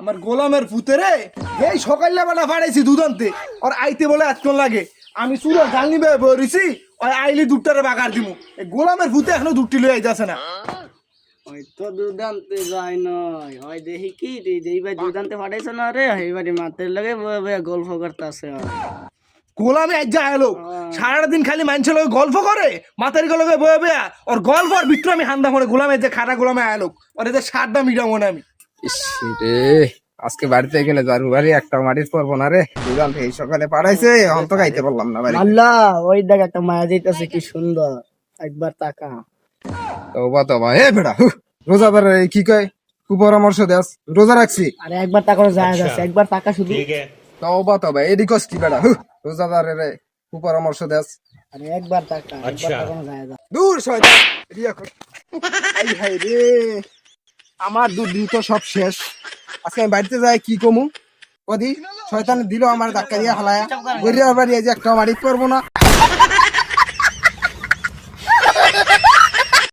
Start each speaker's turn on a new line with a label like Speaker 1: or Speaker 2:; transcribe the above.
Speaker 1: আমার গোলামের ভূতেরে এই সকালবেলা ফাড়াইছি দুধ আনতে আর আইতে বলে আজকাল লাগে আমি চুরা জাল নিবে বরিছি ওই আইলি দুধটারে বাগার দিমু এই গোলামের ভূতে এখনো দুধটি লই আইতাছে না।
Speaker 2: ওই তো দুধ আনতে যাই নয় ওই দেখি কি এইবার দুধ আনতে পাঠাইছে না রে এইবারে মাতের লাগে গল্প করতেছে।
Speaker 1: গোলামে আজ যা এলো সারাদিন খালি মানুষের লগে গল্প করে মাথার লগে বয়ে বয়া ওর গল্প আর ভিতরে আমি হান্দা করে গোলামে যে খাটা গোলামে আলো ওর এদের সারটা মিটাবো না আমি।
Speaker 3: রে আজকে বাড়িতে গেলে জারু বাড়ি একটা মাটির পড়বো না রে, দুগান এই সকালে পাড়াইছে অন্ত গাইতে পারলাম না বাড়ি।
Speaker 2: আল্লাহ ওই দেখ একটা মায়া যাইতেছে কি সুন্দর, একবার তাকা।
Speaker 3: তো ভাই এ বেড়া রোজাদার কি কয় কুপরামর্শ দেস, রোজা রাখছি।
Speaker 2: আরে একবার তাকা যায় যাচ্ছে, একবার তাকা শুধু।
Speaker 3: তো ভাই এদিকে কি বেড়া রোজাদারের কুপরামর্শ দেস।
Speaker 2: আরে একবার তাকা, একবার তাকানো যায় যা।
Speaker 3: দূর শয়তান রিয়া কর। আই হাই রে আমার দুদিন তো সব শেষ। আজকে আমি বাড়িতে যাই কি কমু কদি শয়তান দিল আমার ধাক্কা দিয়ে হালায়া গরিয়ার বাড়ি এই যে একটা বাড়ি করবো না।